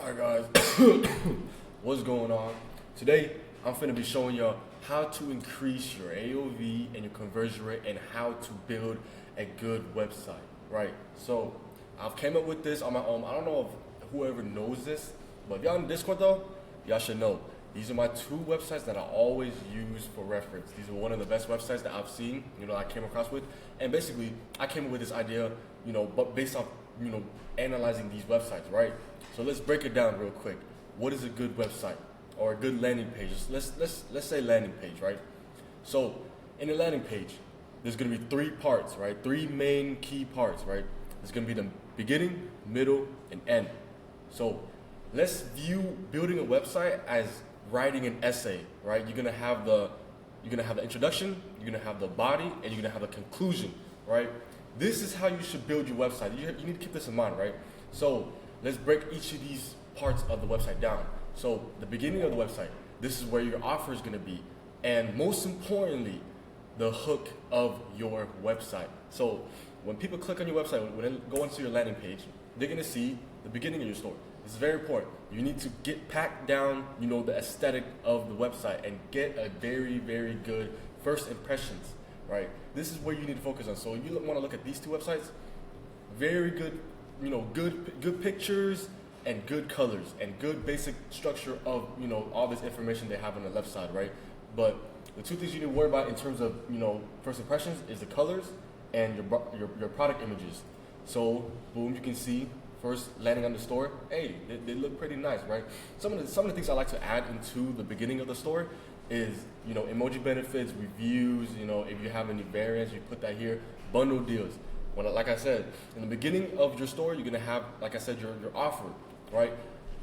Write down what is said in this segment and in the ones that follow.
Alright guys, what's going on? Today I'm finna be showing y'all how to increase your AOV and your conversion rate and how to build a good website, right? So I've came up with this on my own. I don't know if whoever knows this, but if y'all in Discord though, y'all should know. These are my two websites that I always use for reference. These are one of the best websites that I've seen, I came across with. And basically, I came up with this idea, but based off, analyzing these websites, right? So let's break it down real quick. What is a good website or a good landing page? Let's say landing page, right? So in a landing page, there's gonna be three parts, right? Three main key parts, right? There's gonna be the beginning, middle, and end. So let's view building a website as writing an essay, right? You're gonna have the introduction, you're gonna have the body, and you're gonna have the conclusion, right? This is how you should build your website. You need to keep this in mind, right? So let's break each of these parts of the website down. So the beginning of the website, this is where your offer is gonna be. And most importantly, the hook of your website. So when people click on your website, when they go into your landing page, they're gonna see the beginning of your store. This is very important. You need to pack down, the aesthetic of the website and get a very, very good first impressions, right? This is where you need to focus on. So you want to look at these two websites, very good, good pictures and good colors and good basic structure of, all this information they have on the left side, right? But the two things you need to worry about in terms of, first impressions is the colors and your product images. So boom, you can see first landing on the store, hey, they look pretty nice, right? Some of the things I like to add into the beginning of the store is, emoji benefits, reviews, if you have any variants, you put that here, bundle deals. Like I said, in the beginning of your store, you're gonna have, like I said, your offer, right?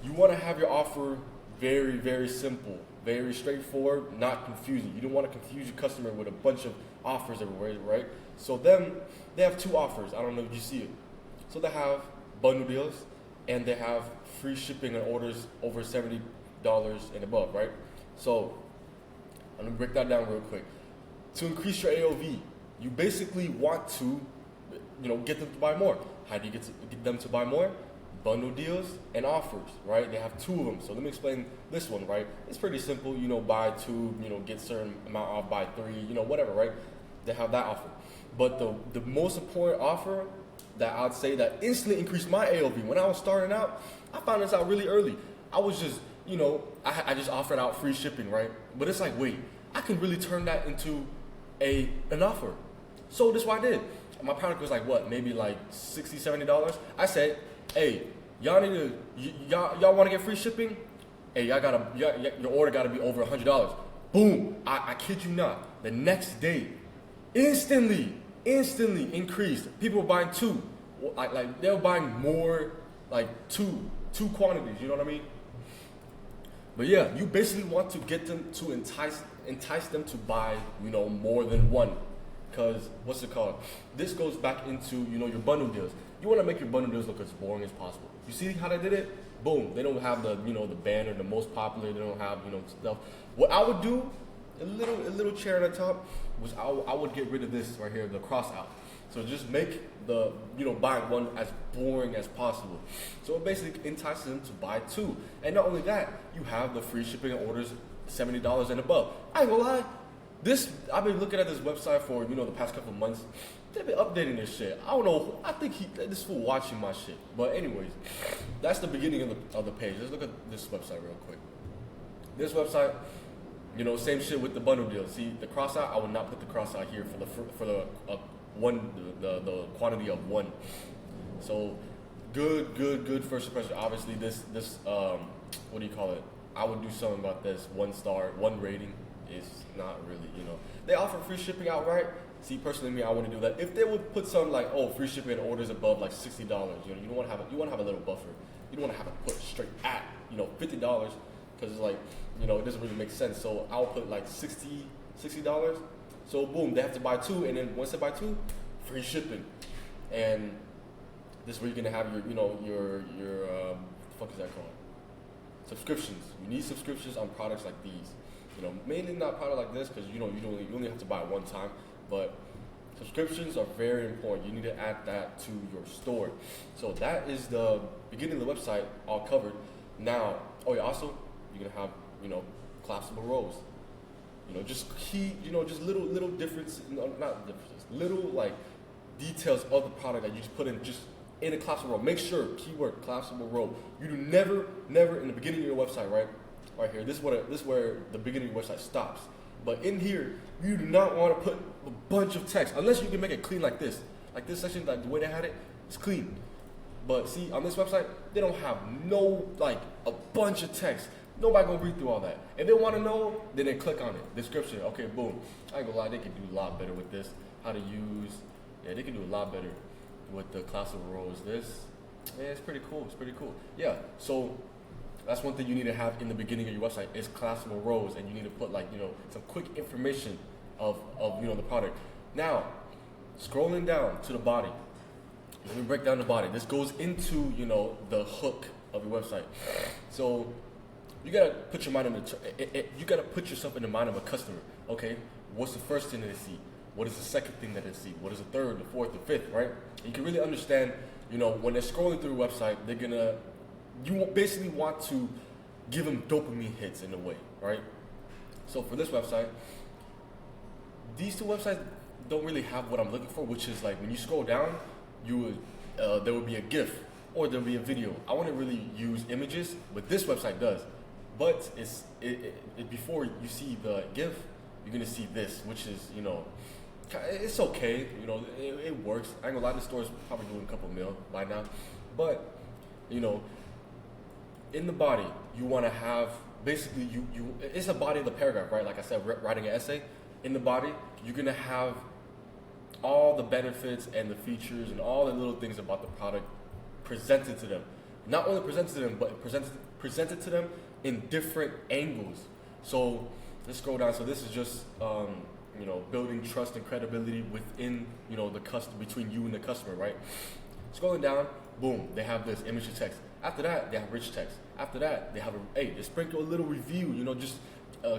You wanna have your offer very, very simple, very straightforward, not confusing. You don't wanna confuse your customer with a bunch of offers everywhere, right? So then, they have two offers. I don't know if you see it. So they have bundle deals, and they have free shipping on orders over $70 and above, right? So I'm gonna break that down real quick. To increase your AOV, you basically want to, get them to buy more. How do you get them to buy more? Bundle deals and offers, right? They have two of them. So let me explain this one, right? It's pretty simple, buy two, get certain amount off, buy three, whatever, right? They have that offer. But the most important offer that I'd say that instantly increased my AOV. When I was starting out, I found this out really early. I was just, I just offered out free shipping, right? But it's like, wait, I can really turn that into an offer. So this is what I did. My product was like what, maybe like $60, $70. I said, hey, y'all need to, y'all want to get free shipping? Hey, your order gotta be over $100. Boom, I kid you not. The next day, instantly increased. People were buying two. Like they were buying more, like two quantities, you know what I mean? But yeah, you basically want to get them to entice them to buy, more than one. Cause what's it called? This goes back into, your bundle deals. You want to make your bundle deals look as boring as possible. You see how they did it? Boom. They don't have the, the banner, the most popular. They don't have, stuff. What I would do, a little chair at the top, was I would get rid of this right here, the cross out. So just make the, buying one as boring as possible. So it basically entices them to buy two. And not only that, you have the free shipping on orders $70 and above. I ain't gonna lie, I've been looking at this website for, the past couple of months. They've been updating this shit. I don't know, I think this fool watching my shit. But anyways, that's the beginning of the page. Let's look at this website real quick. This website, same shit with the bundle deal. See, the cross out, I would not put the cross out here for the quantity of one. So good first impression. Obviously this what do you call it? I would do something about this. 1 star, 1 rating is not really, They offer free shipping outright. See, personally, me, I wouldn't do that. If they would put something like, free shipping orders above like $60, you want to have a little buffer. You don't want to have it put straight at, $50, because it's like, it doesn't really make sense. So I'll put like $60. So boom, they have to buy two, and then once they buy two, free shipping. And this is where you're gonna have your fuck is that called? Subscriptions. You need subscriptions on products like these. Mainly not product like this because you only have to buy it one time, but subscriptions are very important. You need to add that to your store. So that is the beginning of the website all covered. Now, oh yeah, also you're gonna have, collapsible rows. Just just little difference, no, not differences, little like details of the product that you just put in just in a collapsible row. Make sure, keyword collapsible row. You do never in the beginning of your website, right here. This is where the beginning of your website stops. But in here, you do not want to put a bunch of text unless you can make it clean like this. Like this section, like the way they had it, it's clean. But see, on this website, they don't have a bunch of text. Nobody gonna read through all that. If they want to know, then they click on it. Description, okay, boom. I ain't gonna lie, they can do a lot better with this. How to use, yeah, they can do a lot better with the collapsible rows. Yeah, it's pretty cool. It's pretty cool. Yeah, so that's one thing you need to have in the beginning of your website is collapsible rows, and you need to put some quick information of the product. Now, scrolling down to the body. Let me break down the body. This goes into the hook of your website. So you gotta put your mind you gotta put yourself in the mind of a customer. Okay, what's the first thing that they see? What is the second thing that they see? What is the third, the fourth, the fifth? Right? And you can really understand. When they're scrolling through your website, you basically want to give them dopamine hits in a way, right? So for this website, these two websites don't really have what I'm looking for, which is like when you scroll down, there would be a GIF or there would be a video. I want to really use images, but this website does. But before you see the GIF, you're gonna see this, which is it's okay. It works. I ain't gonna lie, the store's probably doing a couple mil by now, but in the body, you want to have basically it's the body of the paragraph, right? Like I said, writing an essay. In the body, you're gonna have all the benefits and the features and all the little things about the product presented to them. Not only presented to them, but presented to them in different angles. So let's scroll down. So this is just building trust and credibility within the customer, between you and the customer, right? Scrolling down, boom, they have this image to text. After that, they have rich text. After that, they have they sprinkle a little review, just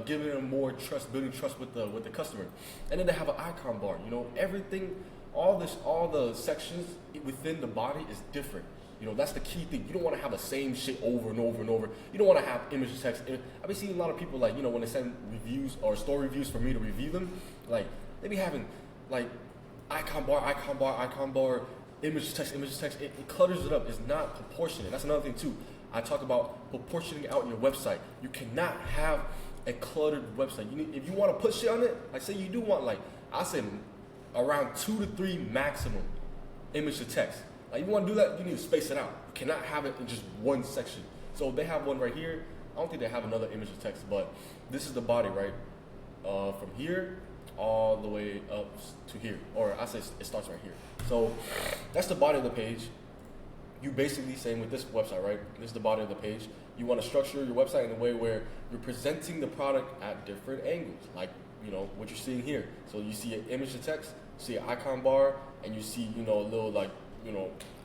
giving them more trust, building trust with the customer. And then they have an icon bar. Everything, all the sections within the body is different. That's the key thing. You don't want to have the same shit over and over and over. You don't want to have image to text. I've been seeing a lot of people when they send reviews or store reviews for me to review them, they be having icon bar, image to text. It clutters it up. It's not proportionate. That's another thing too. I talk about proportioning out your website. You cannot have a cluttered website. If you want to put shit on it, say you do want I say around 2 to 3 maximum image to text. If you want to do that, you need to space it out. You cannot have it in just one section. So they have one right here. I don't think they have another image to text, but this is the body, right? From here all the way up to here, or I say it starts right here. So that's the body of the page. You basically same with this website, right? This is the body of the page. You want to structure your website in a way where you're presenting the product at different angles, what you're seeing here. So you see an image to text, you see an icon bar, and you see a little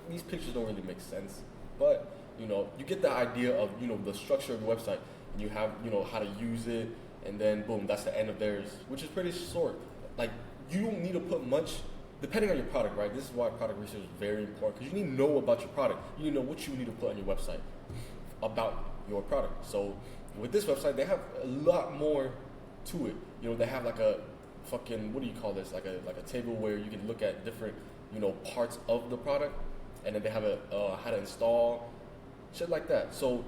these pictures don't really make sense, but you get the idea of the structure of the website, and you have how to use it, and then boom, that's the end of theirs, which is pretty short. You don't need to put much depending on your product, right? This is why product research is very important, because you need to know about your product. You need to know what you need to put on your website about your product. So with this website, they have a lot more to it. They have a fucking, what do you call this? Like a table where you can look at different parts of the product, and then they have how to install, shit like that. So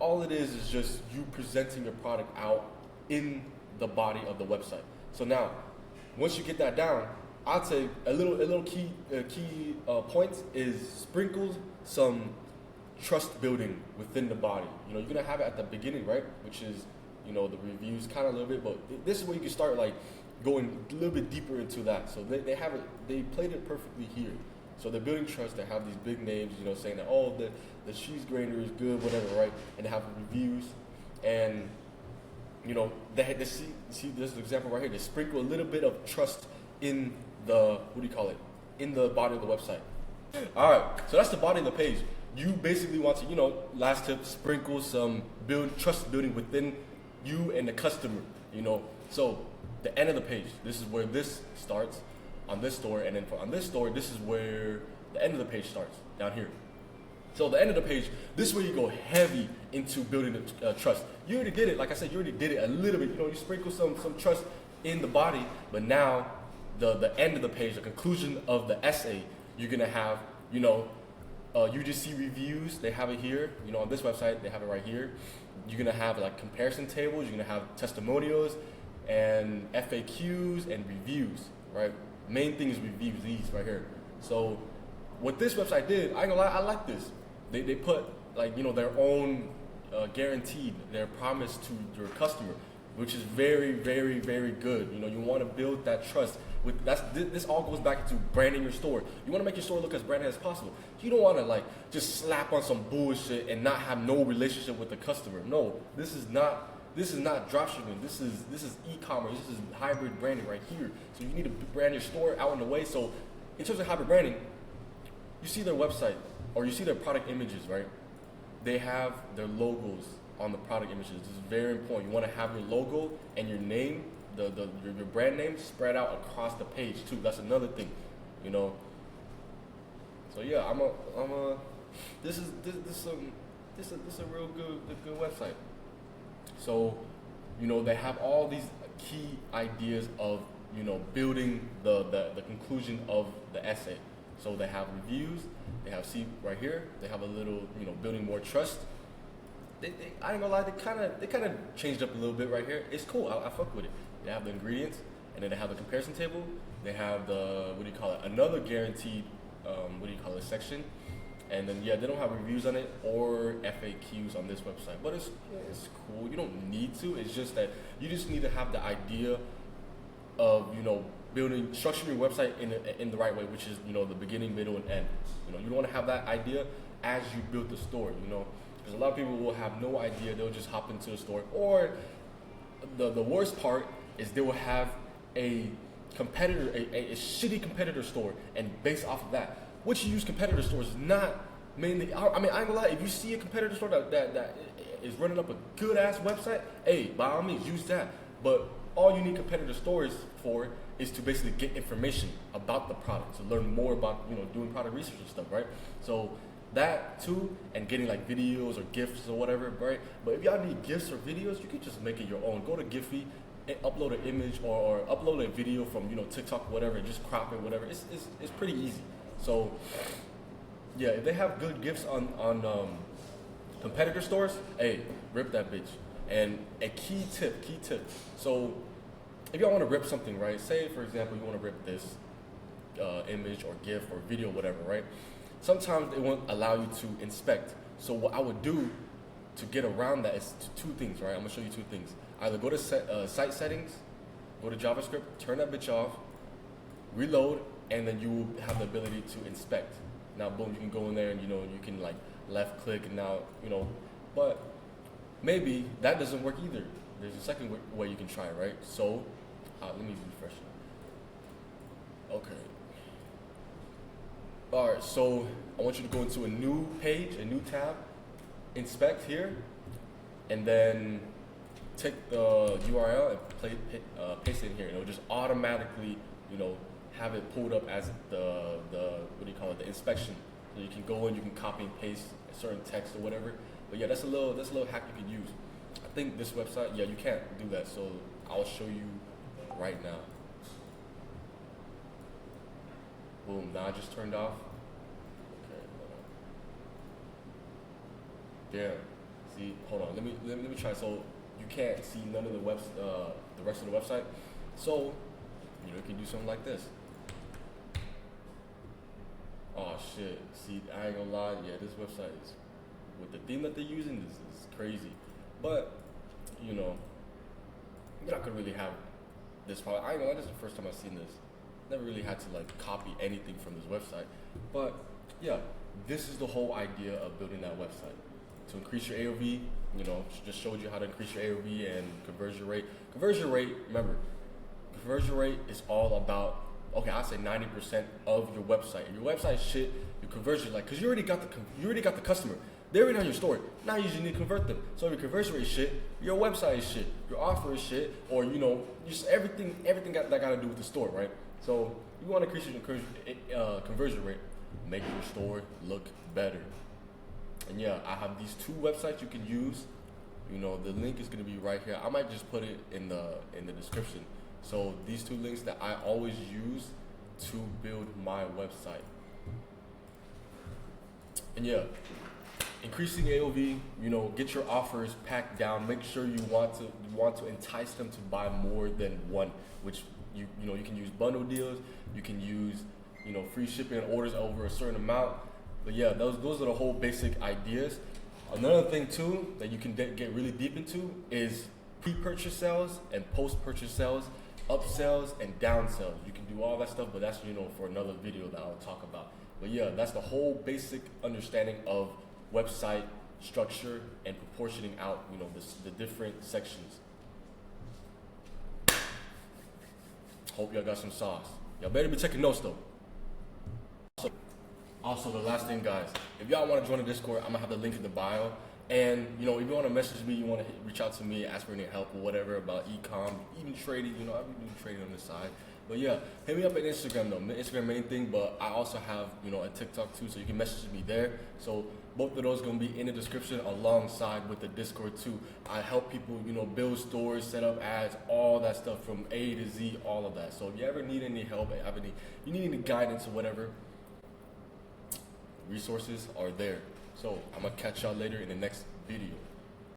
all it is just you presenting your product out in the body of the website. So now, once you get that down, I'd say a little key points is sprinkle some trust building within the body. You're gonna have it at the beginning, right? Which is the reviews kind of a little bit, but this is where you can start going a little bit deeper into that. So they have it, they played it perfectly here. So they're building trust. They have these big names, saying that the cheese grater is good, whatever, right? And they have reviews, and they see this example right here. They sprinkle a little bit of trust in the in the body of the website. All right, so that's the body of the page. You basically want to, last tip, sprinkle some trust building within you and the customer. So the end of the page, this is where this starts on this store, and then on this store, this is where the end of the page starts, down here. So the end of the page, this is where you go heavy into building the trust. You already did it, like I said, you already did it a little bit. You know, you sprinkle some trust in the body, but now the end of the page, the conclusion of the essay, you're gonna have, you know, UGC reviews. They have it here. You know, on this website, they have it right here. You're gonna have like comparison tables. You're gonna have testimonials and FAQs and reviews, right? Main thing is reviews, these right here. So what this website did, I ain't gonna lie, I like this. They put like, you know, their own guaranteed, their promise to your customer, which is very, very, very good. You know, you want to build that trust. This all goes back to branding your store. You want to make your store look as branded as possible. You don't want to like just slap on some bullshit and not have no relationship with the customer. No, this is not dropshipping. This is e-commerce. This is hybrid branding right here. So you need to brand your store out in the way. So in terms of hybrid branding, you see their website or you see their product images, right? They have their logos on the product images. This is very important. You want to have your logo and your name, your brand name spread out across the page too. That's another thing, you know. So yeah, this is a real good website. So, you know, they have all these key ideas of, you know, building the conclusion of the essay. So they have reviews, they have, see right here, they have a little, you know, building more trust. I ain't gonna lie, they kind of changed up a little bit right here. It's cool, I fuck with it. They have the ingredients, and then they have the comparison table. They have the, another guaranteed, section. And then, yeah, they don't have reviews on it or FAQs on this website, but it's cool. You don't need to. It's just that you just need to have the idea of, you know, structuring your website in the right way, which is, you know, the beginning, middle, and end. You know, you want to have that idea as you build the store, you know, because a lot of people will have no idea. They'll just hop into the store, or the worst part is they will have a competitor, a shitty competitor store, and based off of that, what you use competitor stores is not mainly. I mean, I ain't gonna lie. If you see a competitor store that is running up a good ass website, hey, by all means use that. But all you need competitor stores for is to basically get information about the product, to learn more about, you know, doing product research and stuff, right? So that too, and getting like videos or GIFs or whatever, right? But if y'all need GIFs or videos, you can just make it your own. Go to Giphy, and upload an image or upload a video from, you know, TikTok, whatever, and just crop it, whatever. It's pretty easy. So yeah, if they have good GIFs on competitor stores, hey, rip that bitch. And a key tip. So if y'all want to rip something, right? Say for example you want to rip this image or GIF or video, whatever, right? Sometimes they won't allow you to inspect. So what I would do to get around that is two things, right? I'm gonna show you two things. Either go to site settings, go to JavaScript, turn that bitch off, reload, and then you will have the ability to inspect. Now, boom, you can go in there and, you know, you can like left click and now, you know, but maybe that doesn't work either. There's a second way you can try, right? So, let me refresh it. Okay. All right, so I want you to go into a new page, a new tab, inspect here, and then take the URL and paste it in here. And it'll just automatically, you know, have it pulled up as the the inspection. So you can go in, you can copy and paste a certain text or whatever. But yeah, that's a little hack you can use. I think this website, yeah, you can't do that. So I'll show you right now. Boom, now I just turned off. Okay, hold on. Yeah, see, hold on, let me try. So you can't see none of the rest of the website. So, you know, you can do something like this. Oh shit, see, I ain't gonna lie, yeah, this website is, with the theme that they're using, this is crazy. But, you know, you're not gonna really have this problem. I ain't gonna lie, this is the first time I've seen this. Never really had to like copy anything from this website. But yeah, this is the whole idea of building that website. To increase your AOV, you know, just showed you how to increase your AOV and conversion rate. Conversion rate, remember, conversion rate is all about, okay, I'd say 90% of your website. If your website is shit, your conversion, like, cause you already got the customer. They're already on your store. Now you just need to convert them. So if your conversion rate is shit, your website is shit, your offer is shit, or, you know, just everything that got to do with the store, right? So you want to increase your conversion rate, make your store look better. And yeah, I have these 2 websites you can use. You know, the link is gonna be right here. I might just put it in the description. So these 2 links that I always use to build my website. And yeah, increasing AOV, you know, get your offers packed down. Make sure you want to entice them to buy more than one, which you know, you can use bundle deals, you can use, you know, free shipping and orders over a certain amount. But yeah, those are the whole basic ideas. Another thing too that you can get really deep into is pre-purchase sales and post-purchase sales, upsells and downsells. You can do all that stuff, but that's, you know, for another video that I'll talk about. But yeah, that's the whole basic understanding of website structure and proportioning out, you know, the different sections. Hope y'all got some sauce. Y'all better be taking notes though. Also, the last thing, guys, if y'all want to join the Discord, I'm gonna have the link in the bio. And you know, if you want to message me, you want to reach out to me, ask for any help or whatever about e-com, even trading. You know, I've been doing trading on the side. But yeah, hit me up at Instagram though. Instagram main thing, but I also have, you know, a TikTok too, so you can message me there. So both of those gonna be in the description alongside with the Discord too. I help people, you know, build stores, set up ads, all that stuff from A to Z, all of that. So if you ever need any help, you need any guidance or whatever, resources are there. So I'm gonna catch y'all later in the next video.